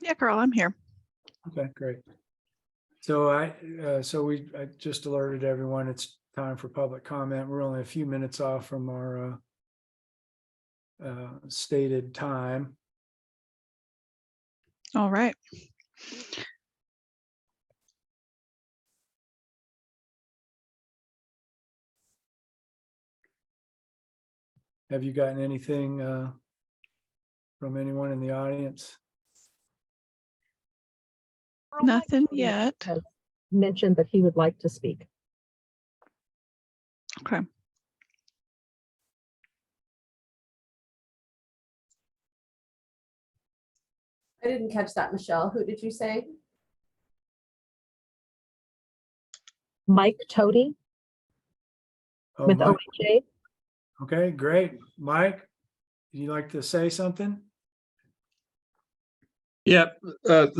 Yeah, Carl, I'm here. Okay, great. So I just alerted everyone it's time for public comment. We're only a few minutes off from our stated time. All right. Have you gotten anything from anyone in the audience? Nothing yet. Has mentioned that he would like to speak. Okay. I didn't catch that, Michelle. Who did you say? Mike Toady Oh, with Mike. OHA. Okay, great. Mike, would you like to say something? Yeah,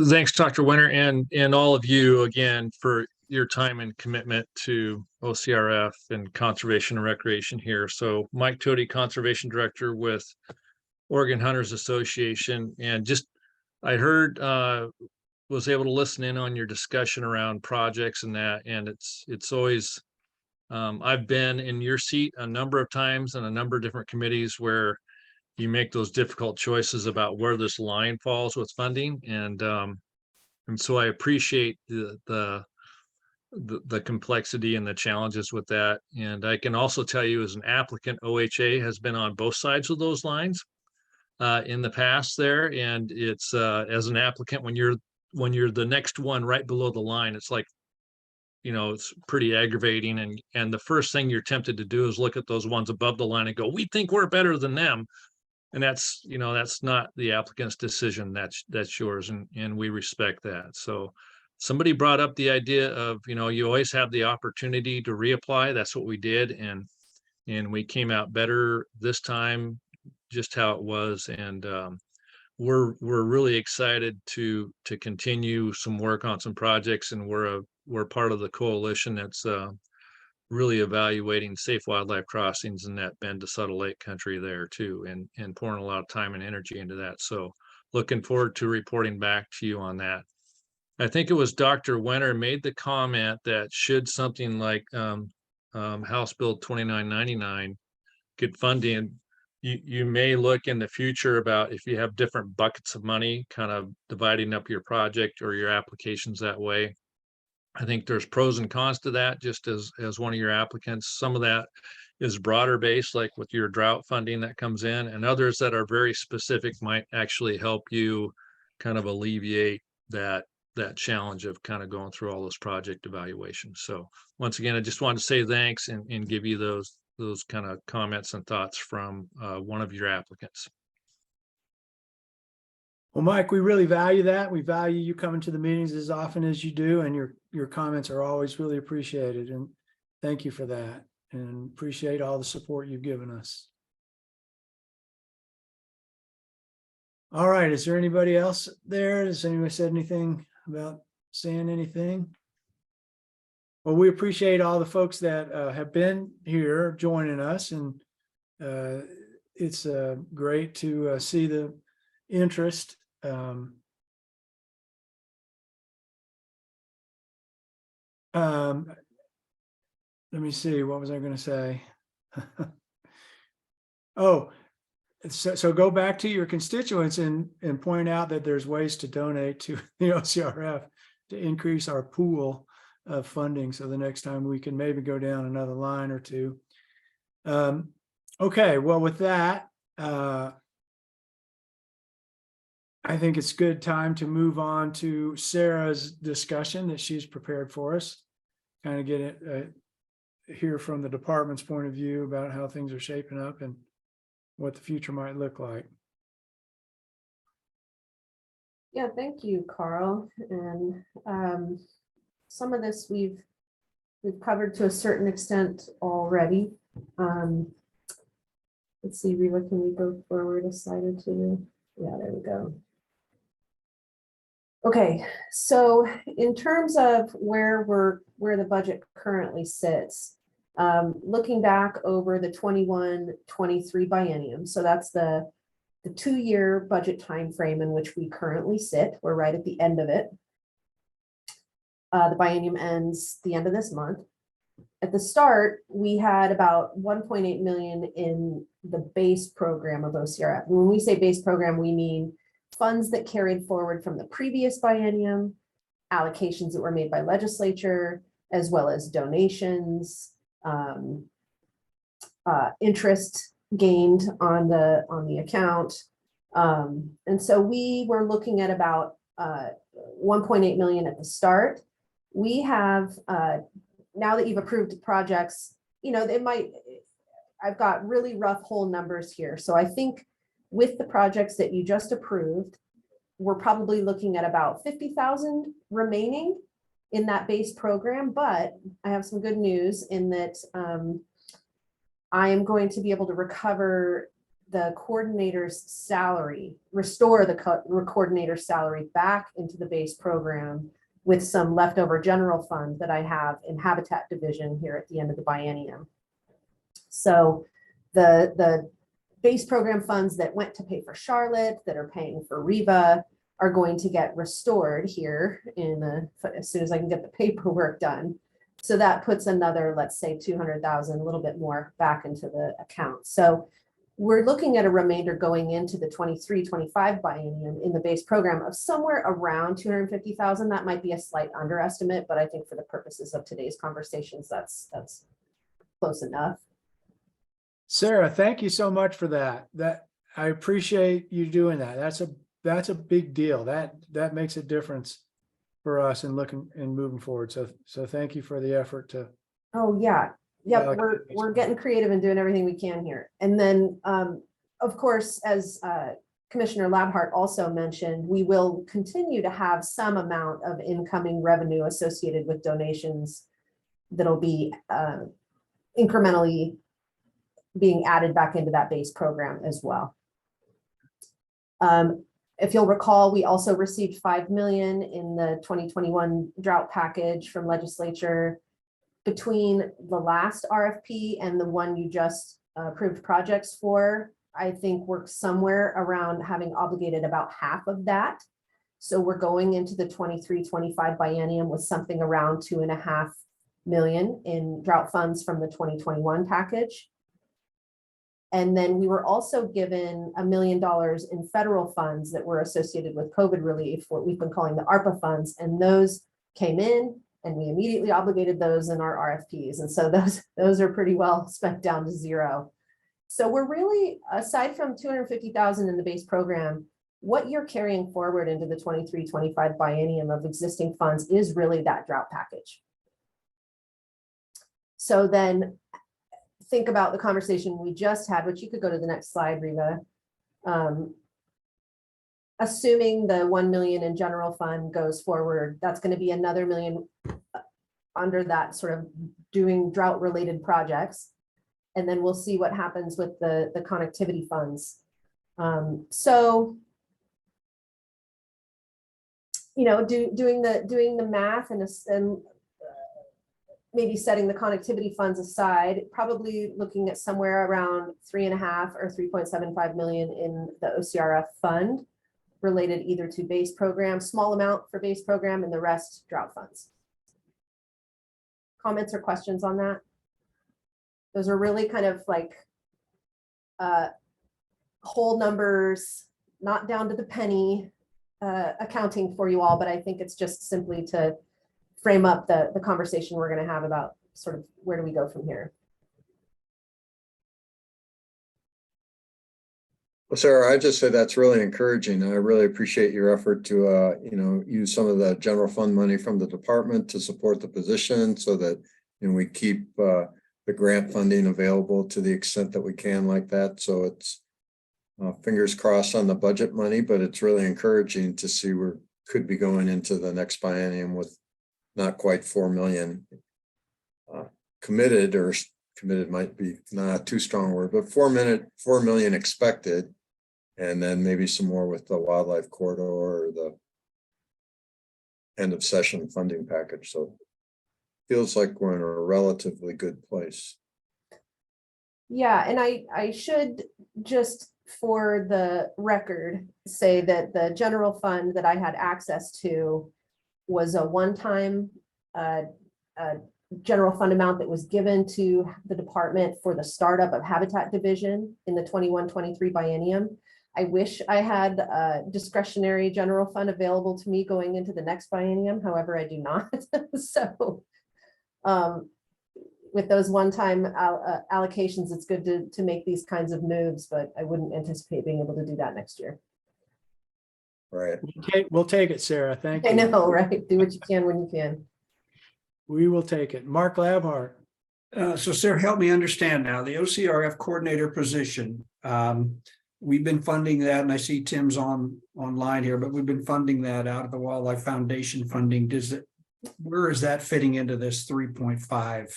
thanks, Dr. Winter, and all of you again for your time and commitment to OCRF and conservation and recreation here. So Mike Toady, Conservation Director with Oregon Hunters Association, and just I heard was able to listen in on your discussion around projects and that, and it's always I've been in your seat a number of times on a number of different committees where you make those difficult choices about where this line falls with funding, and so I appreciate the complexity and the challenges with that. And I can also tell you, as an applicant, OHA has been on both sides of those lines in the past there, and it's as an applicant, when you're the next one right below the line, it's like, you know, it's pretty aggravating, and the first thing you're tempted to do is look at those ones above the line and go, we think we're better than them. And that's, you know, that's not the applicant's decision. That's yours. And we respect that. So somebody brought up the idea of, you know, you always have the opportunity to reapply. That's what we did. And we came out better this time, just how it was. And we're really excited to continue some work on some projects. And we're part of the coalition that's really evaluating safe wildlife crossings in that Bend to Subtle Lake country there too, and pouring a lot of time and energy into that. So looking forward to reporting back to you on that. I think it was Dr. Winter made the comment that should something like House Bill 2999 get funding, you may look in the future about if you have different buckets of money, kind of dividing up your project or your applications that way. I think there's pros and cons to that, just as one of your applicants. Some of that is broader based, like with your drought funding that comes in, and others that are very specific might actually help you kind of alleviate that challenge of kind of going through all those project evaluations. So once again, I just wanted to say thanks and give you those kind of comments and thoughts from one of your applicants. Well, Mike, we really value that. We value you coming to the meetings as often as you do, and your comments are always really appreciated. And thank you for that, and appreciate all the support you've given us. All right, is there anybody else there? Has anyone said anything about saying anything? Well, we appreciate all the folks that have been here joining us, and it's great to see the interest. Let me see, what was I going to say? Oh, so go back to your constituents and point out that there's ways to donate to the OCRF to increase our pool of funding. So the next time we can maybe go down another line or two. Okay, well, with that, I think it's good time to move on to Sarah's discussion that she's prepared for us. Kind of get it, hear from the department's point of view about how things are shaping up and what the future might look like. Yeah, thank you, Carl. And some of this we've covered to a certain extent already. Let's see, Reva, can we go forward a slide or two? Yeah, there we go. Okay, so in terms of where the budget currently sits, looking back over the 21-23 biennium, so that's the the 2-year budget timeframe in which we currently sit. We're right at the end of it. The biennium ends the end of this month. At the start, we had about 1.8 million in the base program of OCRF. When we say base program, we mean funds that carried forward from the previous biennium, allocations that were made by legislature, as well as donations, interest gained on the account. And so we were looking at about 1.8 million at the start. We have, now that you've approved projects, you know, I've got really rough whole numbers here. So I think with the projects that you just approved, we're probably looking at about 50,000 remaining in that base program. But I have some good news in that I am going to be able to recover the coordinator's salary, restore the coordinator's salary back into the base program with some leftover general fund that I have in Habitat Division here at the end of the biennium. So the base program funds that went to pay for Charlotte, that are paying for Riva, are going to get restored here as soon as I can get the paperwork done. So that puts another, let's say 200,000, a little bit more back into the account. So we're looking at a remainder going into the 23-25 biennium in the base program of somewhere around 250,000. That might be a slight underestimate, but I think for the purposes of today's conversations, that's close enough. Sarah, thank you so much for that. I appreciate you doing that. That's a big deal. That makes a difference for us in looking and moving forward. So thank you for the effort to. Oh, yeah. Yep, Yeah, we're getting creative and doing everything we can here. And then, of course, as Commissioner Labhart also mentioned, we will continue to have some amount of incoming revenue associated with donations that'll be incrementally being added back into that base program as well. If you'll recall, we also received 5 million in the 2021 drought package from legislature. Between the last RFP and the one you just approved projects for, I think we're somewhere around having obligated about half of that. So we're going into the 23-25 biennium with something around 2.5 million in drought funds from the 2021 package. And then we were also given $1 million in federal funds that were associated with COVID relief, what we've been calling the ARPA funds, and those came in. And we immediately obligated those in our RFPs. And so those are pretty well spent down to zero. So we're really, aside from 250,000 in the base program, what you're carrying forward into the 23-25 biennium of existing funds is really that drought package. So then think about the conversation we just had, which you could go to the next slide, Riva. Assuming the 1 million in general fund goes forward, that's going to be another $1 million under that sort of doing drought related projects. And then we'll see what happens with the connectivity funds. So, you know, doing the math and maybe setting the connectivity funds aside, probably looking at somewhere around 3.5 or 3.75 million in the OCRF fund, related either to base program, small amount for base program, and the rest drought funds. Comments or questions on that? Those are really kind of like whole numbers, not down to the penny accounting for you all, but I think it's just simply to frame up the conversation we're going to have about sort of where do we go from here. Well, Sarah, I just said that's really encouraging. I really appreciate your effort to, use some of the general fund money from the department to support the position so that we keep the grant funding available to the extent that we can like that. So it's fingers crossed on the budget money, but it's really encouraging to see we could be going into the next biennium with not quite 4 million committed, or committed might be not too strong a word, but 4 million expected. And then maybe some more with the wildlife corridor or the end of session funding package. So feels like we're in a relatively good place. Yeah, and I should just for the record, say that the general fund that I had access to was a one-time general fund amount that was given to the department for the startup of Habitat Division in the 21-23 biennium. I wish I had a discretionary general fund available to me going into the next biennium. However, I do not. So with those one-time allocations, it's good to make these kinds of moves, but I wouldn't anticipate being able to do that next year. Right. We'll take it, Sarah. Thank you. I know, right? Do what you can when you can. We will take it. Mark Labhart. So Sarah, help me understand now, the OCRF coordinator position. We've been funding that, and I see Tim's online here, but we've been funding that out of the Wildlife Foundation funding. Where is that fitting into this 3.5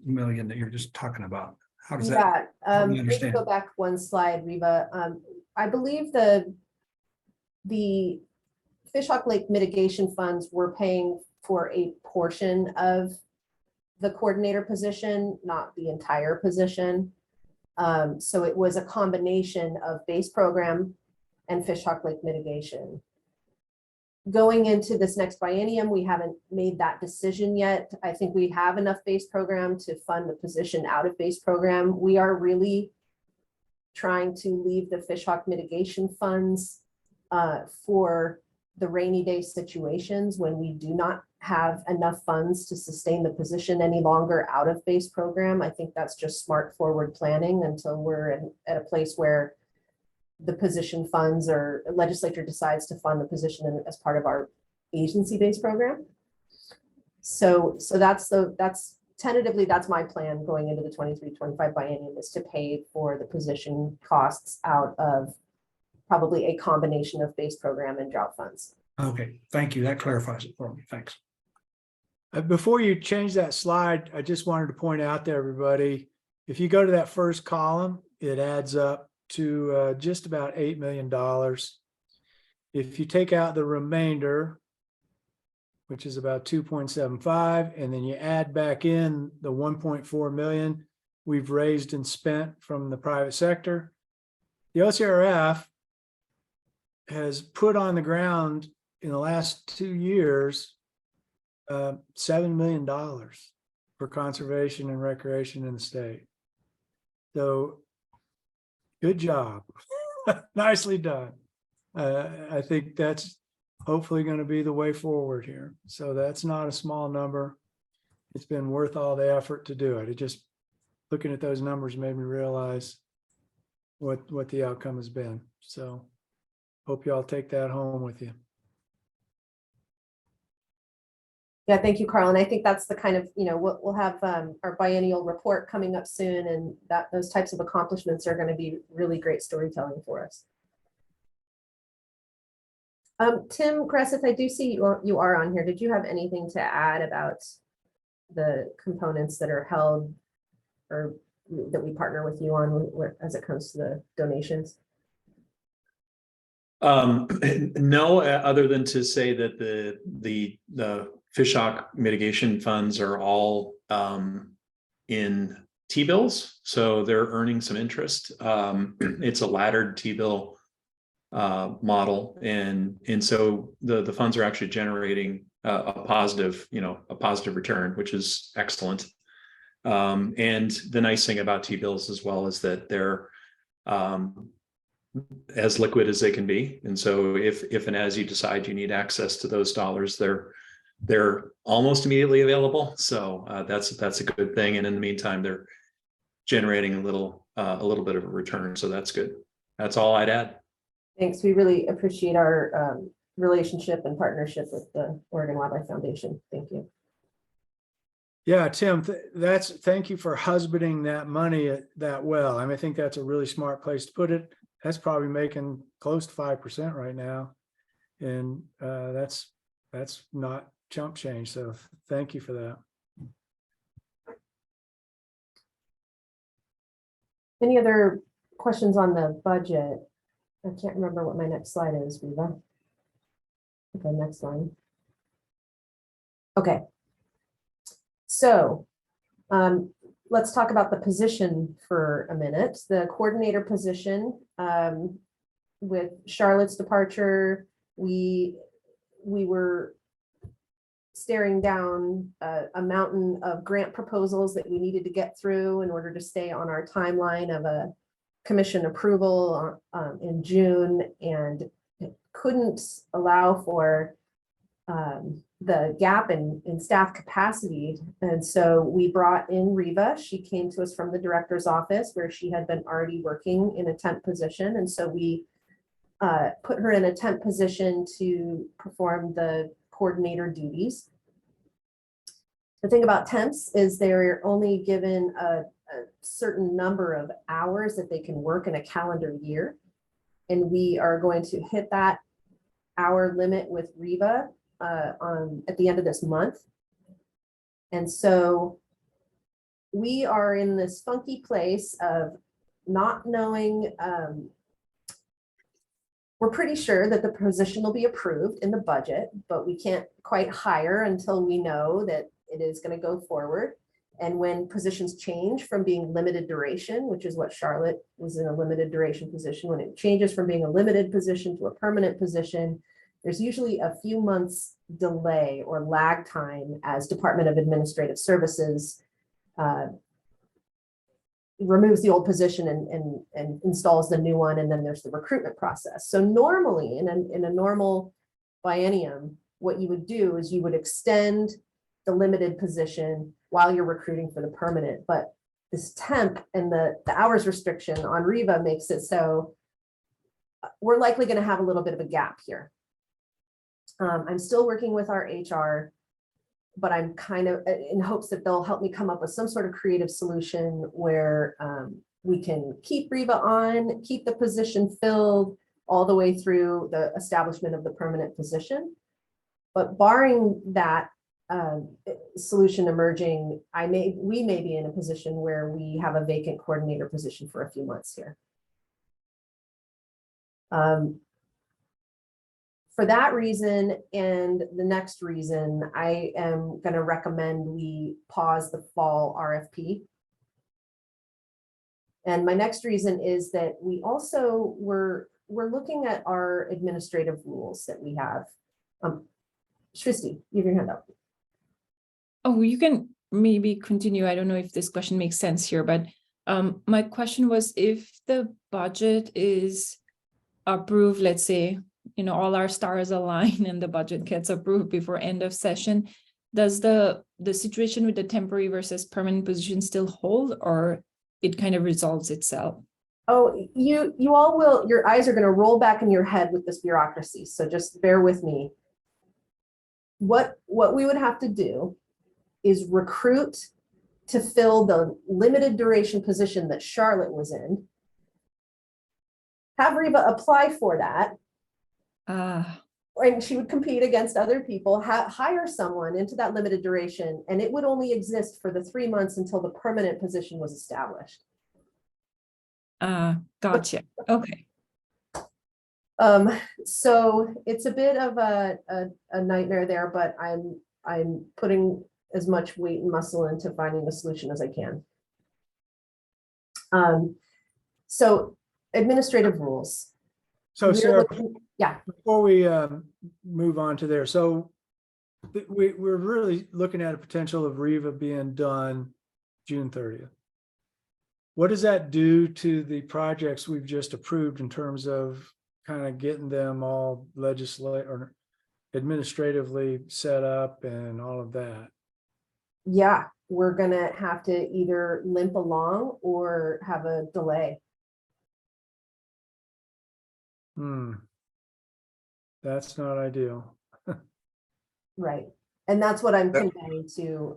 million that you're just talking about? How does that? Yeah, help me maybe understand? go back one slide, Reva. I believe the Fishhawk Lake mitigation funds were paying for a portion of the coordinator position, not the entire position. So it was a combination of base program and Fishhawk Lake mitigation. Going into this next biennium, we haven't made that decision yet. I think we have enough base program to fund the position out of base program. We are really trying to leave the Fishhawk mitigation funds for the rainy day situations when we do not have enough funds to sustain the position any longer out of base program. I think that's just smart forward planning until we're at a place where the position funds or legislature decides to fund the position as part of our agency-based program. So that's tentatively, that's my plan going into the 23-25 biennium, is to pay for the position costs out of probably a combination of base program and drought funds. Okay, thank you. That clarifies it for me. Thanks. Before you change that slide, I just wanted to point out to everybody, if you go to that first column, it adds up to just about $8 million. If you take out the remainder, which is about 2.75, and then you add back in the 1.4 million we've raised and spent from the private sector, the OCRF has put on the ground in the last 2 years $7 million for conservation and recreation in the state. So good job. Nicely done. I think that's hopefully going to be the way forward here. So that's not a small number. It's been worth all the effort to do it. It just, looking at those numbers made me realize what the outcome has been. So hope you all take that home with you. Yeah, thank you, Carl. And I think that's the kind of, we'll have our biennial report coming up soon, and those types of accomplishments are going to be really great storytelling for us. Tim Gresseth, I do see you are on here. Did you have anything to add about the components that are held or that we partner with you on as it comes to the donations? No, other than to say that the Fishhawk mitigation funds are all in T-bills, so they're earning some interest. It's a laddered T-bill model, and so the funds are actually generating a positive return, which is excellent. And the nice thing about T-bills as well is that they're as liquid as they can be. And so if and as you decide you need access to those dollars, they're almost immediately available. So that's a good thing. And in the meantime, they're generating a little bit of a return. So that's good. That's all I'd add. Thanks. We really appreciate our relationship and partnership with the Oregon Wildlife Foundation. Thank you. Yeah, Tim, thank you for husbanding that money that well. I mean, I think that's a really smart place to put it. That's probably making close to 5% right now. And that's not chump change. So thank you for that. Any other questions on the budget? I can't remember what my next slide is, Reva. Okay, next line. Okay. So let's talk about the position for a minute. The coordinator position, with Charlotte's departure, we were staring down a mountain of grant proposals that we needed to get through in order to stay on our timeline of a commission approval in June, and couldn't allow for the gap in staff capacity. And so we brought in Reva. She came to us from the director's office where she had been already working in a temp position. And so we put her in a temp position to perform the coordinator duties. The thing about temps is they're only given a certain number of hours that they can work in a calendar year. And we are going to hit that hour limit with Reva at the end of this month. And so we are in this funky place of not knowing. We're pretty sure that the position will be approved in the budget, but we can't quite hire until we know that it is going to go forward. And when positions change from being limited duration, which is what Charlotte was in a limited duration position, when it changes from being a limited position to a permanent position, there's usually a few months delay or lag time as Department of Administrative Services removes the old position and installs the new one, and then there's the recruitment process. So normally in a normal biennium, what you would do is you would extend the limited position while you're recruiting for the permanent, but this temp and the hours restriction on Reva makes it so we're likely going to have a little bit of a gap here. I'm still working with our HR, but I'm kind of in hopes that they'll help me come up with some sort of creative solution where we can keep Reva on, keep the position filled all the way through the establishment of the permanent position. But barring that solution emerging, we may be in a position where we have a vacant coordinator position for a few months here. For that reason and the next reason, I am going to recommend we pause the fall RFP. And my next reason is that we also we're looking at our administrative rules that we have. Shristi, you have your hand up. Oh, you can maybe continue. I don't know if this question makes sense here, but my question was, if the budget is approved, let's say, all our stars align and the budget gets approved before end of session, does the situation with the temporary versus permanent position still hold, or it kind of resolves itself? Oh, you all will, your eyes are going to roll back in your head with this bureaucracy. So just bear with me. What we would have to do is recruit to fill the limited duration position that Charlotte was in. Have Reva apply for that. And she would compete against other people, hire someone into that limited duration, and it would only exist for the 3 months until the permanent position was established. Gotcha. Okay. So it's a bit of a nightmare there, but I'm putting as much weight and muscle into finding a solution as I can. So administrative rules. So Sarah, Yeah. before we move on to there, so we're really looking at a potential of Reva being done June 30th. What does that do to the projects we've just approved in terms of kind of getting them all or administratively set up and all of that? Yeah, we're gonna have to either limp along or have a delay. That's not ideal. Right. And that's what I'm conveying to,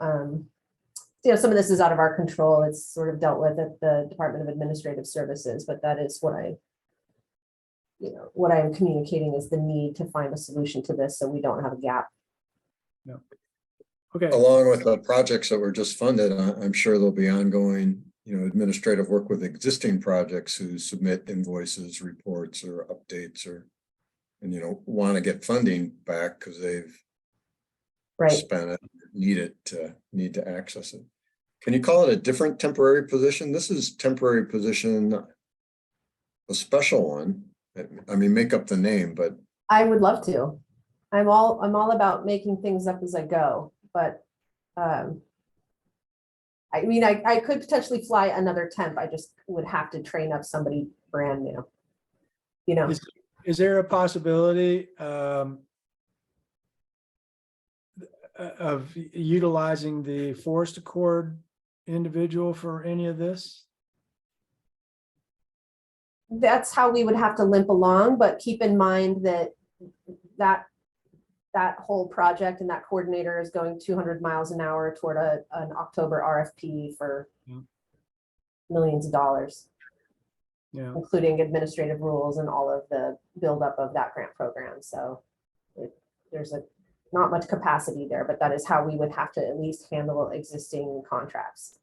some of this is out of our control. It's sort of dealt with at the Department of Administrative Services, but that is what what I am communicating is the need to find a solution to this so we don't have a gap. Yeah. Okay. Along with the projects that were just funded, I'm sure there'll be ongoing, administrative work with existing projects who submit invoices, reports, or updates, and want to get funding back because they've Right. spent it, need to access it. can you call it a different temporary position? This is temporary position, a special one. I mean, make up the name, but I would love to. I'm all about making things up as I go, but I mean, I could potentially fly another temp. I just would have to train up somebody brand new. You know, Is there a possibility of utilizing the Forest Accord individual for any of this? that's how we would have to limp along, but keep in mind that that whole project and that coordinator is going 200 miles an hour toward an October RFP for Mm. millions of dollars, Yeah, including administrative rules and all of the buildup of that grant program. So there's not much capacity there, but that is how we would have to at least handle existing contracts.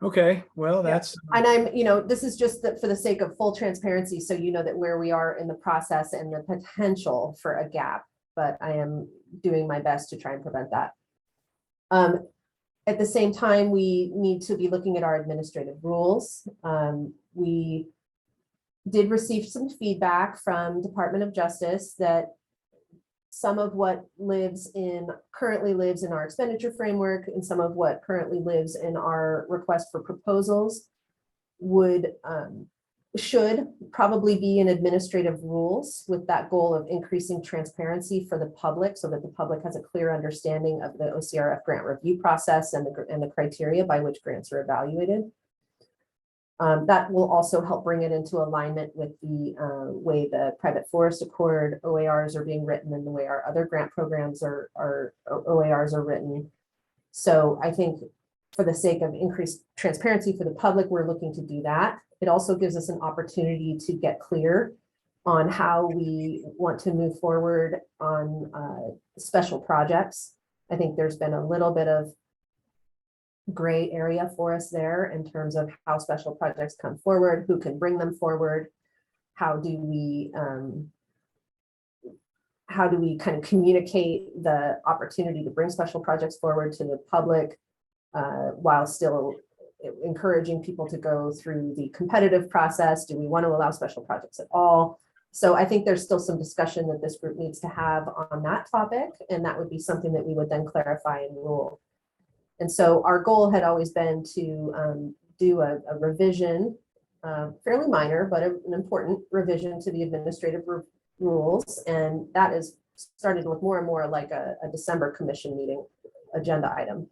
okay, well, that's, And this is just for the sake of full transparency, so you know that where we are in the process and the potential for a gap, but I am doing my best to try and prevent that. At the same time, we need to be looking at our administrative rules. We did receive some feedback from Department of Justice that some of what currently lives in our expenditure framework and some of what currently lives in our request for proposals should probably be in administrative rules, with that goal of increasing transparency for the public so that the public has a clear understanding of the OCRF grant review process and the criteria by which grants are evaluated. That will also help bring it into alignment with the way the private forest accord OARs are being written and the way our other grant programs OARs are written. So I think for the sake of increased transparency for the public, we're looking to do that. It also gives us an opportunity to get clear on how we want to move forward on special projects. I think there's been a little bit of gray area for us there in terms of how special projects come forward, who can bring them forward, how do we kind of communicate the opportunity to bring special projects forward to the public while still encouraging people to go through the competitive process. Do we want to allow special projects at all? So I think there's still some discussion that this group needs to have on that topic, and that would be something that we would then clarify in rule. And so our goal had always been to do a revision, fairly minor, but an important revision to the administrative rules. And that is started to look more and more like a December commission meeting agenda item.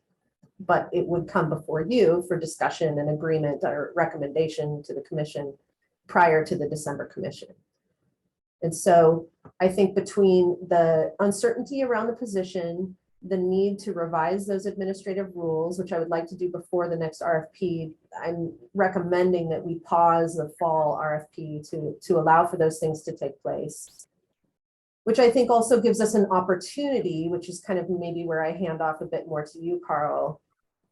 But it would come before you for discussion and agreement or recommendation to the commission prior to the December commission. And so I think between the uncertainty around the position, the need to revise those administrative rules, which I would like to do before the next RFP, I'm recommending that we pause the fall RFP to allow for those things to take place, which I think also gives us an opportunity, which is kind of maybe where I hand off a bit more to you, Carl,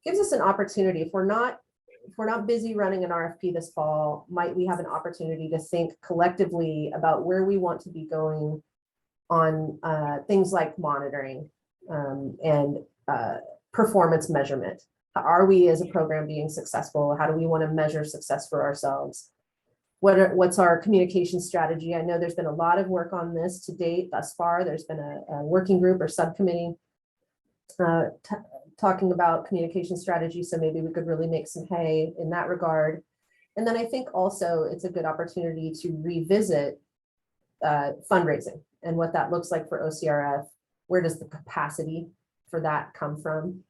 gives us an opportunity. If we're not busy running an RFP this fall, might we have an opportunity to think collectively about where we want to be going on things like monitoring and performance measurement. Are we as a program being successful? How do we want to measure success for ourselves? What's our communication strategy? I know there's been a lot of work on this to date thus far. There's been a working group or subcommittee talking about communication strategy. So maybe we could really make some hay in that regard. And then I think also it's a good opportunity to revisit fundraising and what that looks like for OCRF. Where does the capacity for that come from?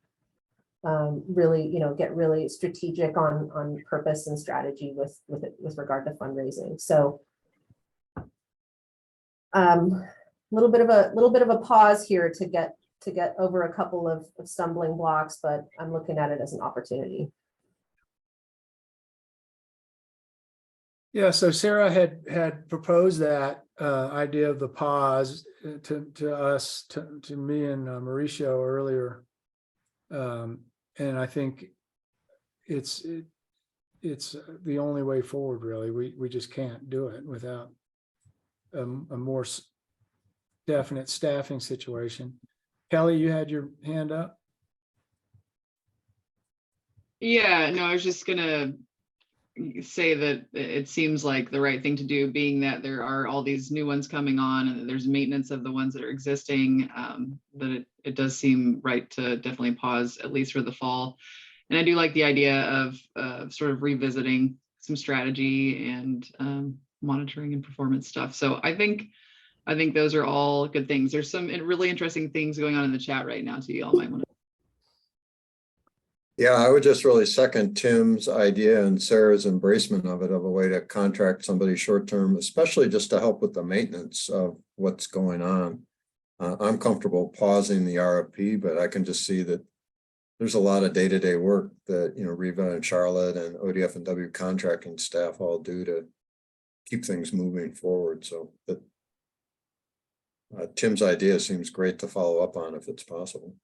Really, get really strategic on purpose and strategy with regard to fundraising. So, little bit of a pause here to get over a couple of stumbling blocks, but I'm looking at it as an opportunity. yeah, so Sarah had proposed that idea of the pause to us, to me and Mauricio earlier. And I think it's the only way forward, really. We just can't do it without a more definite staffing situation. Kelly, you had your hand up? Yeah, no, I was just gonna say that it seems like the right thing to do, being that there are all these new ones coming on and that there's maintenance of the ones that are existing, that it does seem right to definitely pause, at least for the fall. And I do like the idea of sort of revisiting some strategy and monitoring and performance stuff. So I think those are all good things. There's some really interesting things going on in the chat right now too. Y'all might want to. Yeah, I would just really second Tim's idea and Sarah's embracement of it, of a way to contract somebody short-term, especially just to help with the maintenance of what's going on. I'm comfortable pausing the RFP, but I can just see that there's a lot of day-to-day work that, you know, Riva and Charlotte and ODF and W contracting staff all do to keep things moving forward. So that Tim's idea seems great to follow up on if it's possible.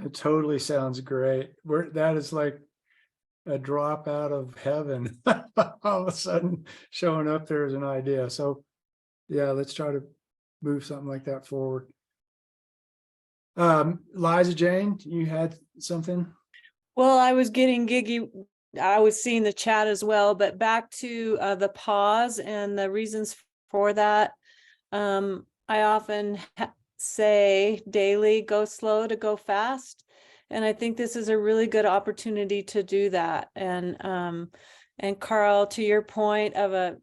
It totally sounds great. That is like a drop out of heaven. All of a sudden showing up there as an idea. So yeah, let's try to move something like that forward. Liza Jane, you had something? Well, I was getting giggy. I was seeing the chat as well, but back to the pause and the reasons for that. I often say daily, go slow to go fast. And I think this is a really good opportunity to do that. And Carl, to your point of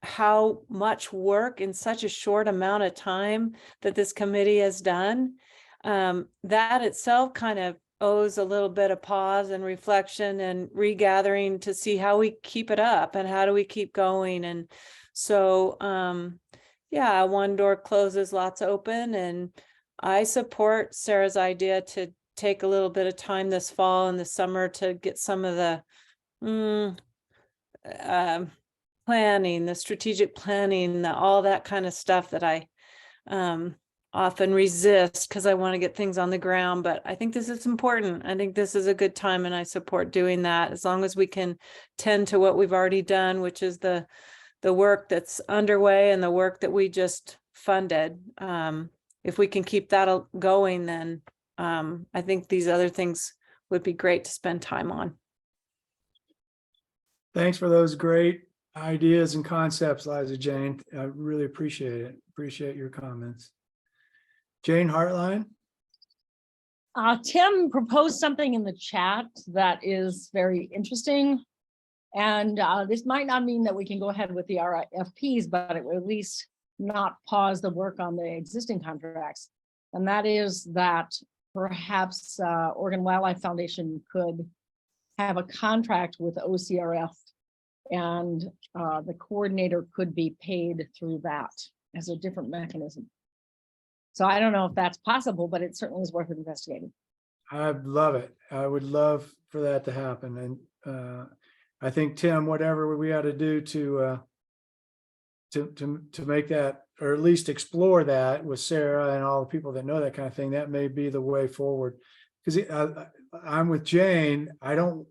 how much work in such a short amount of time that this committee has done, that itself kind of owes a little bit of pause and reflection and regathering to see how we keep it up and how do we keep going. And so, yeah, one door closes, lots open. And I support Sarah's idea to take a little bit of time this fall and the summer to get some of the planning, the strategic planning, all that kind of stuff that I often resist because I want to get things on the ground. But I think this is important. I think this is a good time and I support doing that as long as we can tend to what we've already done, which is the work that's underway and the work that we just funded. If we can keep that going, then I think these other things would be great to spend time on. Thanks for those great ideas and concepts, Liza Jane. I really appreciate it. Appreciate your comments. Jane Hartline. Tim proposed something in the chat that is very interesting. And this might not mean that we can go ahead with the RFPs, but it will at least not pause the work on the existing contracts. And that is that perhaps Oregon Wildlife Foundation could have a contract with OCRF and the coordinator could be paid through that as a different mechanism. So I don't know if that's possible, but it certainly is worth investigating. I'd love it. I would love for that to happen. And I think, Tim, whatever we got to do to make that, or at least explore that with Sarah and all the people that know that kind of thing, that may be the way forward. Because I'm with Jane. I don't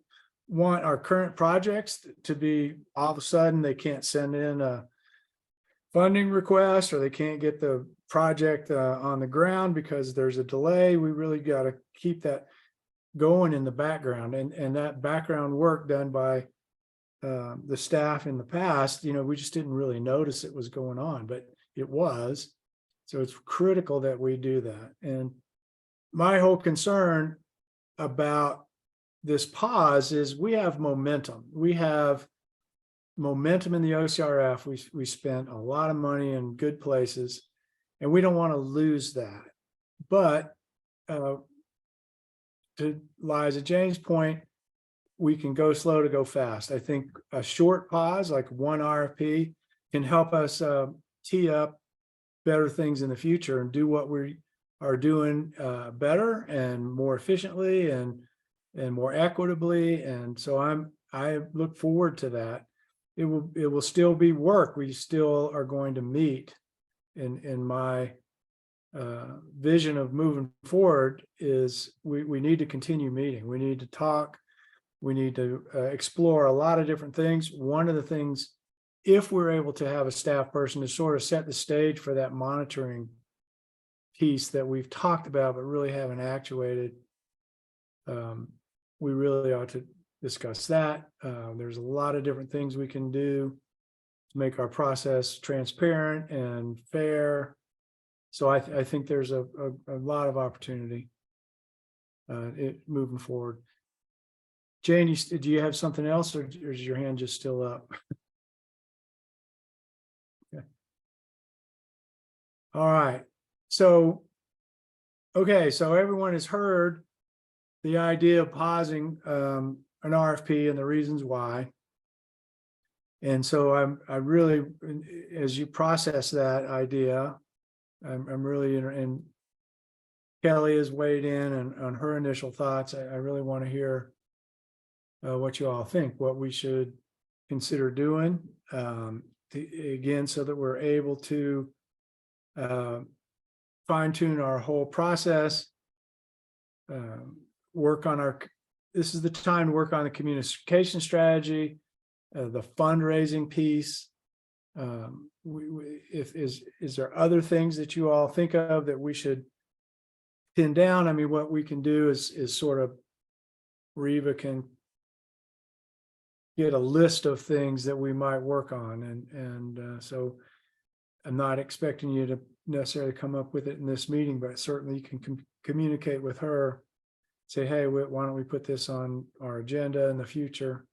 want our current projects to be all of a sudden they can't send in a funding request or they can't get the project on the ground because there's a delay. We really got to keep that going in the background, and that background work done by the staff in the past, we just didn't really notice it was going on, but it was. So it's critical that we do that. And my whole concern about this pause is we have momentum. We have momentum in the OCRF. We spent a lot of money in good places, and we don't want to lose that. But to Liza Jane's point, we can go slow to go fast. I think a short pause, like one RFP, can help us tee up better things in the future and do what we are doing better and more efficiently and more equitably. And so I look forward to that. It will still be work. We still are going to meet. In my vision of moving forward is we need to continue meeting. We need to talk. We need to explore a lot of different things. One of the things, if we're able to have a staff person to sort of set the stage for that monitoring piece that we've talked about, but really haven't actuated, we really ought to discuss that. There's a lot of different things we can do to make our process transparent and fair. So I think there's a lot of opportunity moving forward. Jane, do you have something else, or is your hand just still up? Okay. All right. So, okay, so everyone has heard the idea of pausing an RFP and the reasons why. And so I really, as you process that idea, I'm really, and Kelly has weighed in on her initial thoughts. I really want to hear what you all think, what we should consider doing, again, so that we're able to fine tune our whole process, work on this is the time to work on the communication strategy, the fundraising piece. Is there other things that you all think of that we should pin down? I mean, what we can do is sort of, Reva can get a list of things that we might work on, and so I'm not expecting you to necessarily come up with it in this meeting, but certainly you can communicate with her, say, hey, why don't we put this on our agenda in the future?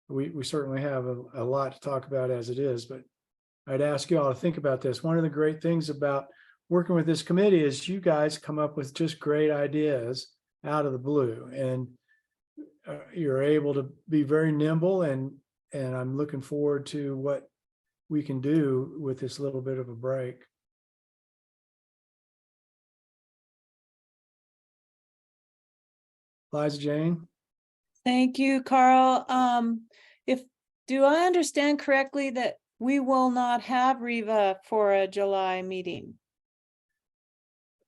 We certainly have a lot to talk about as it is, but I'd ask you all to think about this. One of the great things about working with this committee is you guys come up with just great ideas out of the blue, and you're able to be very nimble, and I'm looking forward to what we can do with this little bit of a break. Liza Jane? Thank you, Carl. Do I understand correctly that we will not have Reva for a July meeting?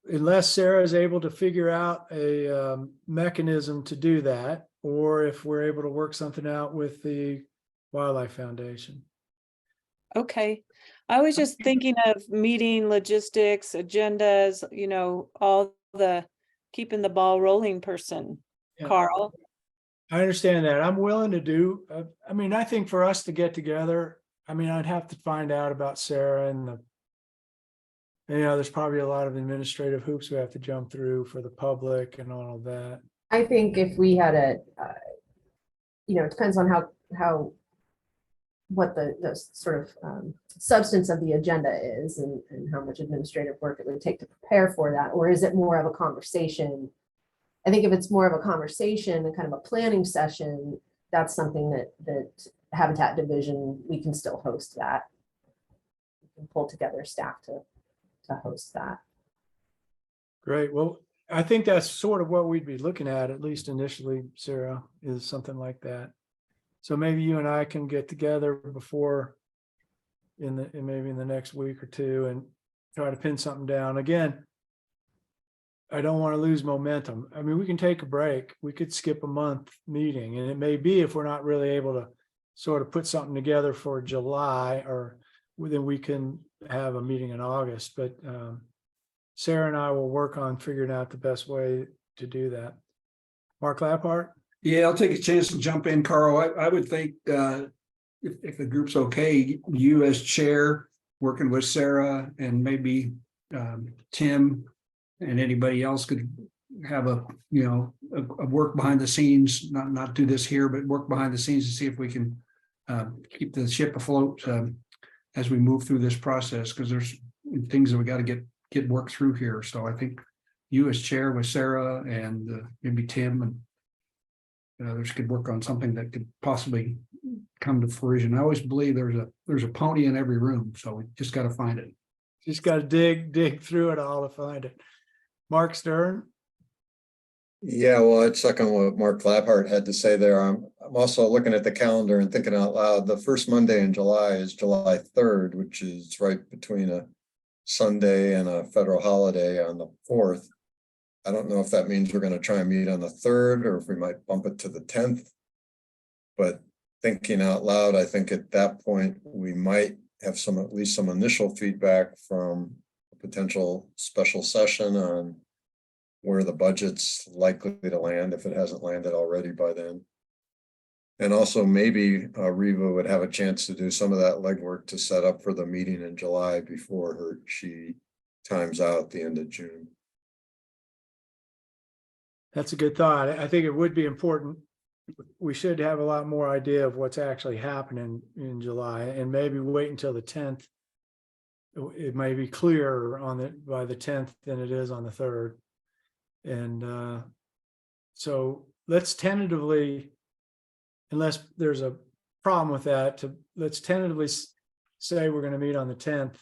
Unless Sarah is able to figure out a mechanism to do that, or if we're able to work something out with the Wildlife Foundation. Okay, I was just thinking of meeting logistics, agendas, all the keeping the ball rolling person, Yeah. Carl. I understand that. I'm willing to do, I mean, I think for us to get together, I mean, I'd have to find out about Sarah and there's probably a lot of administrative hoops we have to jump through for the public and all of that. I think if we had it depends on what the sort of substance of the agenda is, and how much administrative work it would take to prepare for that, or is it more of a conversation? I think if it's more of a conversation and kind of a planning session, that's something that Habitat Division, we can still host that. We can pull together staff to host that. Great. Well, I think that's sort of what we'd be looking at least initially, Sarah, is something like that. So maybe you and I can get together before maybe in the next week or two and try to pin something down. Again, I don't want to lose momentum. I mean, we can take a break. We could skip a month meeting, and it may be if we're not really able to sort of put something together for July, or then we can have a meeting in August. But Sarah and I will work on figuring out the best way to do that. Mark Laphart? Yeah, I'll take a chance to jump in, Carl. I would think if the group's okay, you as chair, working with Sarah and maybe Tim and anybody else could have a work behind the scenes, not do this here, but work behind the scenes to see if we can keep the ship afloat as we move through this process, because there's things that we got to get worked through here. So I think you as chair with Sarah and maybe Tim and others could work on something that could possibly come to fruition. I always believe there's a pony in every room, so we just got to find it. Just got to dig through it all to find it. Mark Stern? Yeah, well, I'd second what Mark Laphart had to say there. I'm also looking at the calendar and thinking out loud. The first Monday in July is July 3rd, which is right between a Sunday and a federal holiday on the 4th. I don't know if that means we're going to try and meet on the 3rd, or if we might bump it to the 10th. But thinking out loud, I think at that point we might have at least some initial feedback from a potential special session on where the budget's likely to land if it hasn't landed already by then. And also maybe Reva would have a chance to do some of that legwork to set up for the meeting in July before she times out at the end of June. That's a good thought. I think it would be important. We should have a lot more idea of what's actually happening in July, and maybe wait until the 10th. It may be clearer by the 10th than it is on the 3rd. And so let's tentatively, unless there's a problem with that, let's tentatively say we're going to meet on the 10th.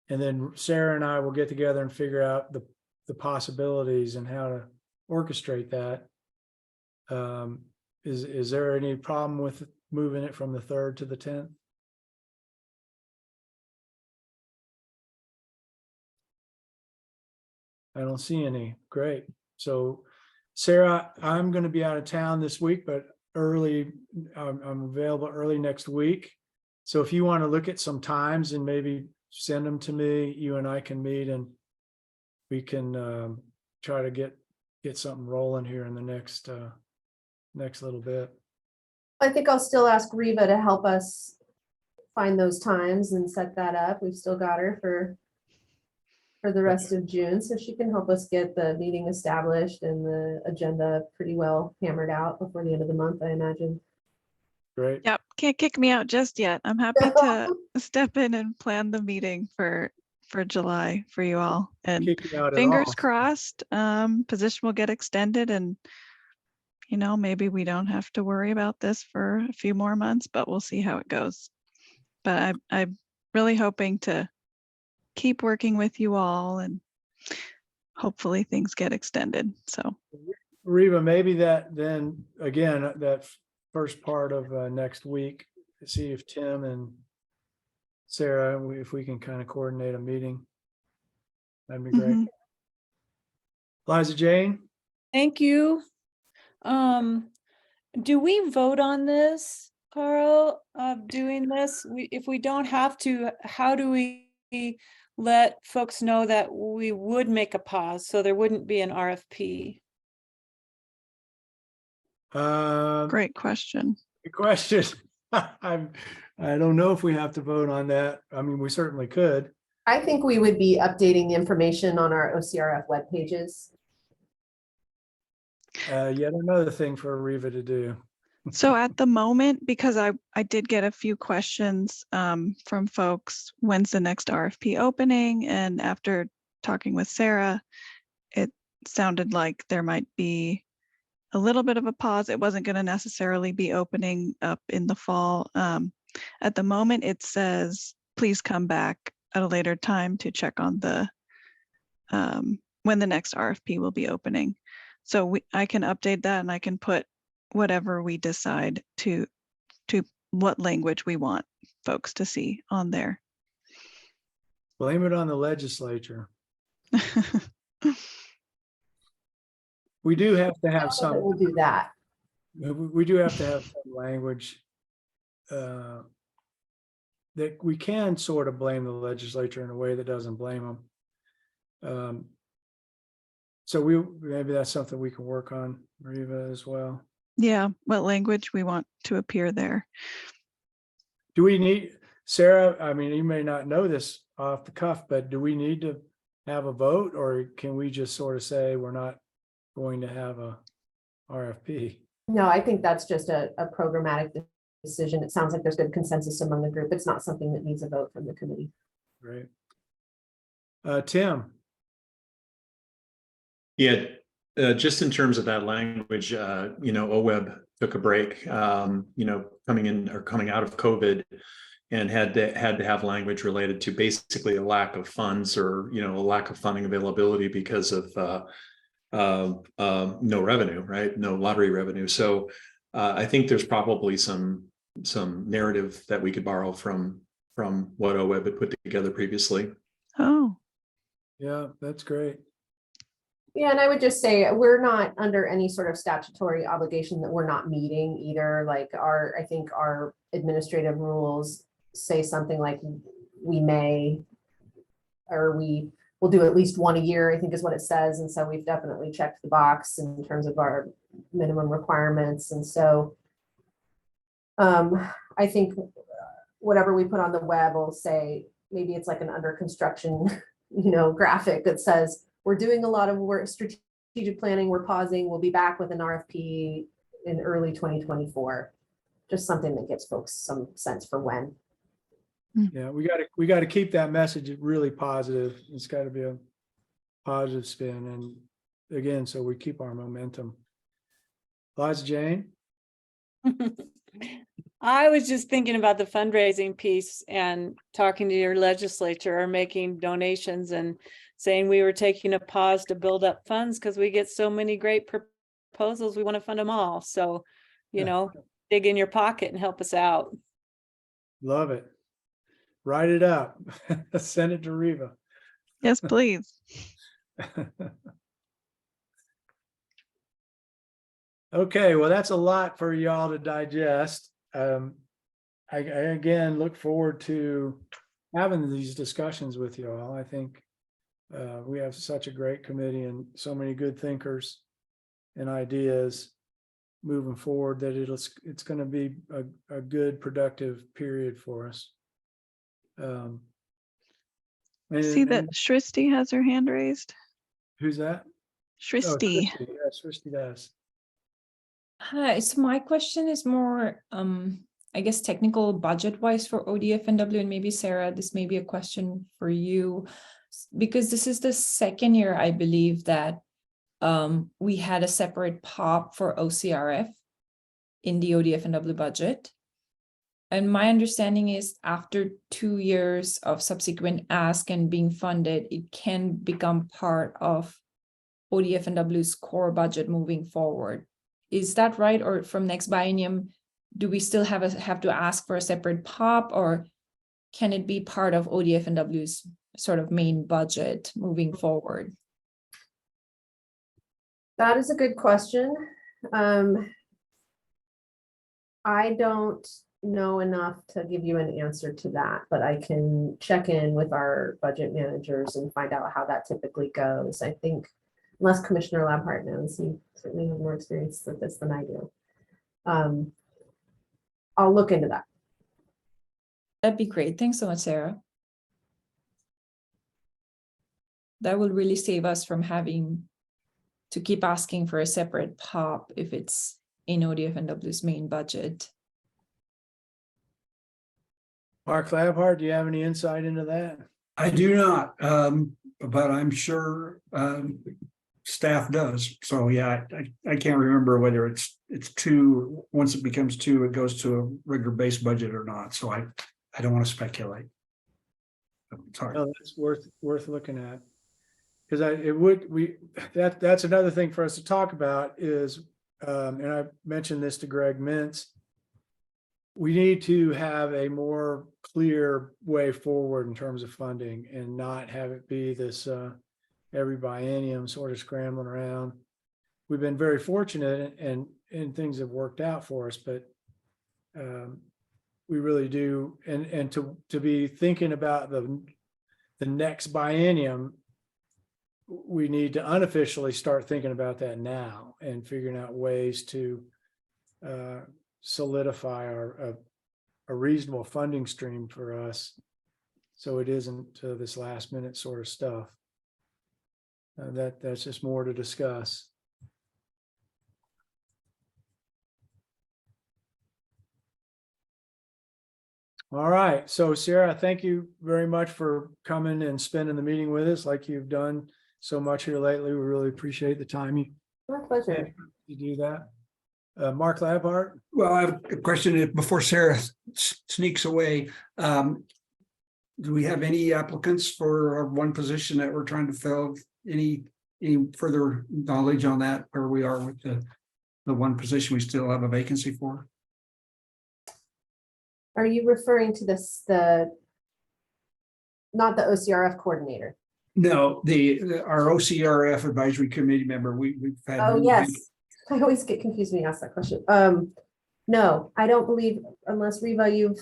And then Sarah and I will get together and figure out the possibilities and how to orchestrate that. Is there any problem with moving it from the 3rd to the 10th? I don't see any. Great. So Sarah, I'm going to be out of town this week, but I'm available early next week. So if you want to look at some times and maybe send them to me, you and I can meet and we can try to get something rolling here in the next little bit. I think I'll still ask Reva to help us find those times and set that up. We've still got her for the rest of June, so she can help us get the meeting established and the agenda pretty well hammered out before the end of the month, I imagine. Great. Yep, can't kick me out just yet. I'm happy to step in and plan the meeting for July for you all. And Kick you out at fingers all. crossed, position will get extended, and maybe we don't have to worry about this for a few more months, but we'll see how it goes. But I'm really hoping to keep working with you all, and hopefully things get extended. So Reva, maybe that then again, that first part of next week, see if Tim and Sarah, if we can kind of coordinate a meeting. That'd be great. Mhm. Liza Jane? Thank you. Do we vote on this, Carl, of doing this? If we don't have to, how do we let folks know that we would make a pause so there wouldn't be an RFP? great question. Good question. I don't know if we have to vote on that. I mean, we certainly could. I think we would be updating the information on our OCRF web pages. Yet another thing for Reva to do. So at the moment, because I did get a few questions from folks, when's the next RFP opening? And after talking with Sarah, it sounded like there might be a little bit of a pause. It wasn't going to necessarily be opening up in the fall. At the moment, it says, please come back at a later time to check on the when the next RFP will be opening. So I can update that, and I can put whatever we decide to what language we want folks to see on there. Blame it on the legislature. We do have to have some. We'll do that. We do have to have some language that we can sort of blame the legislature in a way that doesn't blame them. So maybe that's something we can work on, Reva, as well. Yeah, what language we want to appear there. Do we need, Sarah, I mean, you may not know this off the cuff, but do we need to have a vote, or can we just sort of say we're not going to have a RFP? No, I think that's just a programmatic decision. It sounds like there's good consensus among the group. It's not something that needs a vote from the committee. Great. Tim? Yeah, just in terms of that language, OWEB took a break, coming out of COVID, and had to have language related to basically a lack of funds, or a lack of funding availability because of no revenue, right? No lottery revenue. So I think there's probably some narrative that we could borrow from what OWEB had put together previously. Oh, Yeah, that's great. Yeah, and I would just say we're not under any sort of statutory obligation that we're not meeting either. Like I think our administrative rules say something like we may, or we we'll do at least one a year, I think is what it says. And so we've definitely checked the box in terms of our minimum requirements. And so I think whatever we put on the web will say, maybe it's like an under construction, graphic that says, we're doing a lot of work, strategic planning, we're pausing, we'll be back with an RFP in early 2024. Just something that gives folks some sense for when. Yeah, we got to keep that message really positive. It's got to be a positive spin. And again, so we keep our momentum. Liza Jane? I was just thinking about the fundraising piece and talking to your legislature or making donations and saying we were taking a pause to build up funds because we get so many great proposals. We want to fund them all. So, dig in your pocket and help us out. Love it. Write it up. Send it to Reva. Yes, please. Okay, well, that's a lot for y'all to digest. I again look forward to having these discussions with you all. I think we have such a great committee and so many good thinkers and ideas moving forward that it's going to be a good, productive period for us. See that Shristi has her hand raised? Who's that? Shristi. Yes, Shristi does. Hi, so my question is more, I guess, technical budget wise for ODF&W, and maybe Sarah, this may be a question for you, because this is the second year, I believe, that we had a separate POP for OCRF in the ODF&W budget. And my understanding is after 2 years of subsequent ask and being funded, it can become part of ODF&W's core budget moving forward. Is that right? Or from next biennium, do we still have to ask for a separate POP, or can it be part of ODF&W's sort of main budget moving forward? That is a good question. I don't know enough to give you an answer to that, but I can check in with our budget managers and find out how that typically goes. I think unless Commissioner Labhart knows, he certainly has more experience with this than I do. I'll look into that. That'd be great. Thanks so much, Sarah. That will really save us from having to keep asking for a separate POP if it's in ODF&W's main budget. Mark Labhart, do you have any insight into that? I do not, but I'm sure staff does. So yeah, I can't remember whether it's two. Once it becomes two, it goes to a regular base budget or not. So I don't want to speculate. It's hard. No, that's worth looking at. Because that's another thing for us to talk about is, and I mentioned this to Greg Mintz, we need to have a more clear way forward in terms of funding and not have it be this every biennium sort of scrambling around. We've been very fortunate and things have worked out for us, but we really do. And to be thinking about the next biennium, we need to unofficially start thinking about that now and figuring out ways to solidify a reasonable funding stream for us, so it isn't this last minute sort of stuff. That's just more to discuss. All right, so Sarah, thank you very much for coming and spending the meeting with us like you've done so much here lately. We really appreciate the time My pleasure. you do that. Mark Labhart. Well, I have a question before Sarah sneaks away. Do we have any applicants for our one position that we're trying to fill? Any further knowledge on that, where we are with the one position we still have a vacancy for? Are you referring to this, not the OCRF coordinator? No, our OCRF advisory committee member, we've had. Oh, yes. I always get confused when you ask that question. No, I don't believe, unless Reva, you've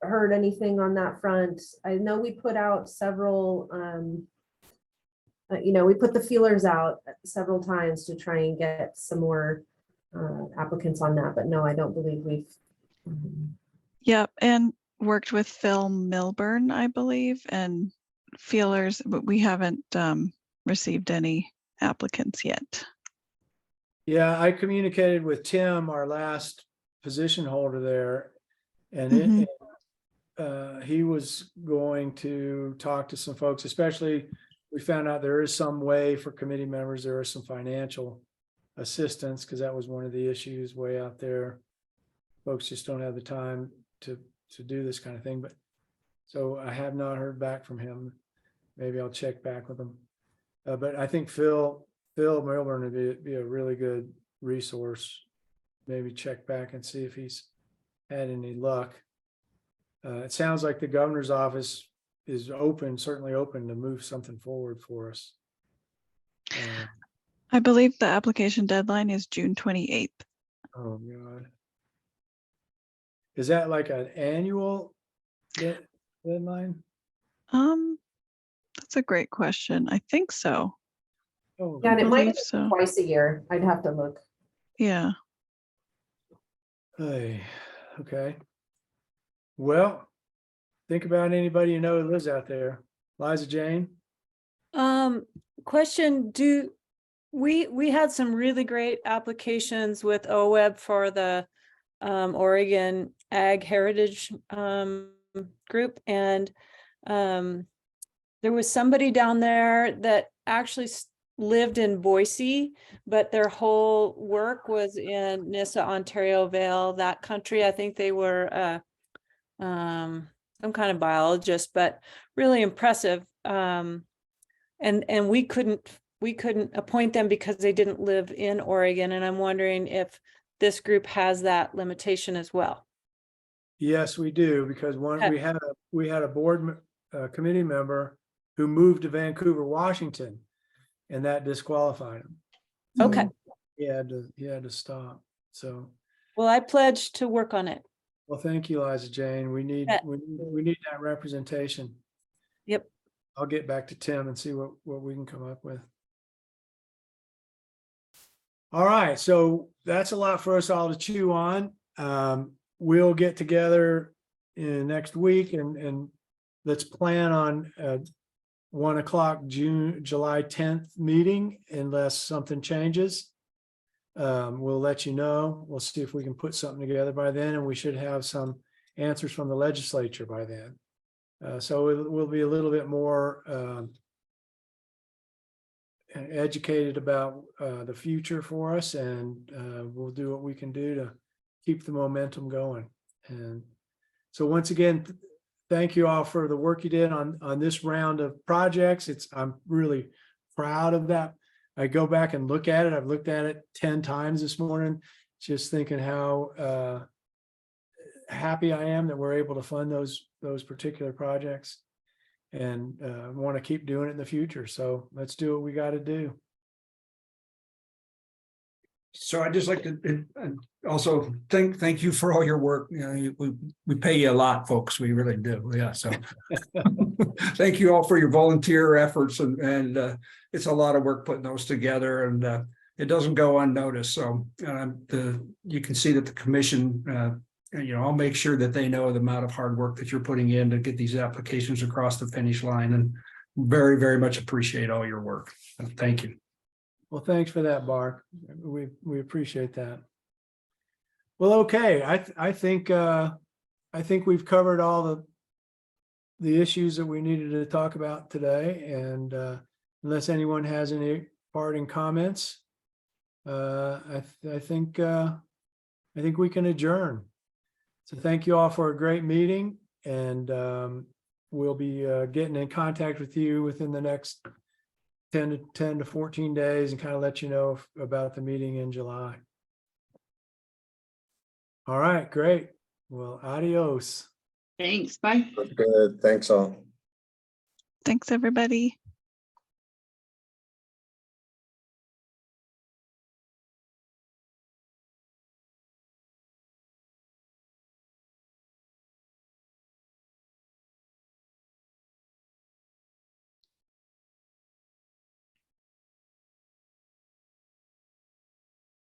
heard anything on that front. I know we put out several we put the feelers out several times to try and get some more applicants on that, but no, I don't believe we've. Yep, and worked with Phil Milburn, I believe, and feelers, but we haven't received any applicants yet. Yeah, I communicated with Tim, our last position holder there, and Mhm. he was going to talk to some folks, especially we found out there is some way for committee members, there is some financial assistance, because that was one of the issues way out there. Folks just don't have the time to do this kind of thing, but so I have not heard back from him. Maybe I'll check back with him. But I think Phil Milburn would be a really good resource. Maybe check back and see if he's had any luck. It sounds like the governor's office is open, certainly open to move something forward for us. I believe the application deadline is June 28th. Oh, God. Is that like an annual deadline? That's a great question. I think so. Oh, Yeah, and it might believe be so. twice a year. I'd have to look. Yeah. hey, okay. Well, think about anybody you know who lives out there. Liza Jane? Question, we had some really great applications with OWEB for the Oregon Ag Heritage group, and there was somebody down there that actually lived in Boise, but their whole work was in Nissa, Ontario Vale, that country. I think they were some kind of biologist, but really impressive. And we couldn't appoint them because they didn't live in Oregon. And I'm wondering if this group has that limitation as well. Yes, we do, because Okay. we had a board committee member who moved to Vancouver, Washington, and that disqualified him. So Okay. He had to stop. So, Well, I pledged to work on it. well, thank you, Liza Jane. We need Yeah. we need that representation. Yep. I'll get back to Tim and see what we can come up with. All right, so that's a lot for us all to chew on. We'll get together in next week and let's plan on 1 o'clock July 10th meeting unless something changes. We'll let you know. We'll see if we can put something together by then, and we should have some answers from the legislature by then. So we'll be a little bit more educated about the future for us, and we'll do what we can do to keep the momentum going. And so once again, thank you all for the work you did on this round of projects. I'm really proud of that. I go back and look at it. I've looked at it 10 times this morning, just thinking how happy I am that we're able to fund those particular projects, and want to keep doing it in the future. So let's do what we got to do. So I'd just like to also thank you for all your work. You know, we pay you a lot, folks. We really do. Yeah. So thank you all for your volunteer efforts, and it's a lot of work putting those together, and it doesn't go unnoticed. So you can see that the commission, I'll make sure that they know the amount of hard work that you're putting in to get these applications across the finish line, and very, very much appreciate all your work. Thank you. Well, thanks for that, Bark. We appreciate that. Well, okay. I think we've covered all the issues that we needed to talk about today. And unless anyone has any parting comments, I think we can adjourn. So thank you all for a great meeting, and we'll be getting in contact with you within the next 10 to 14 days and kind of let you know about the meeting in July. All right, great. Well, adios. Thanks. Bye. Good. Thanks all. Thanks, everybody.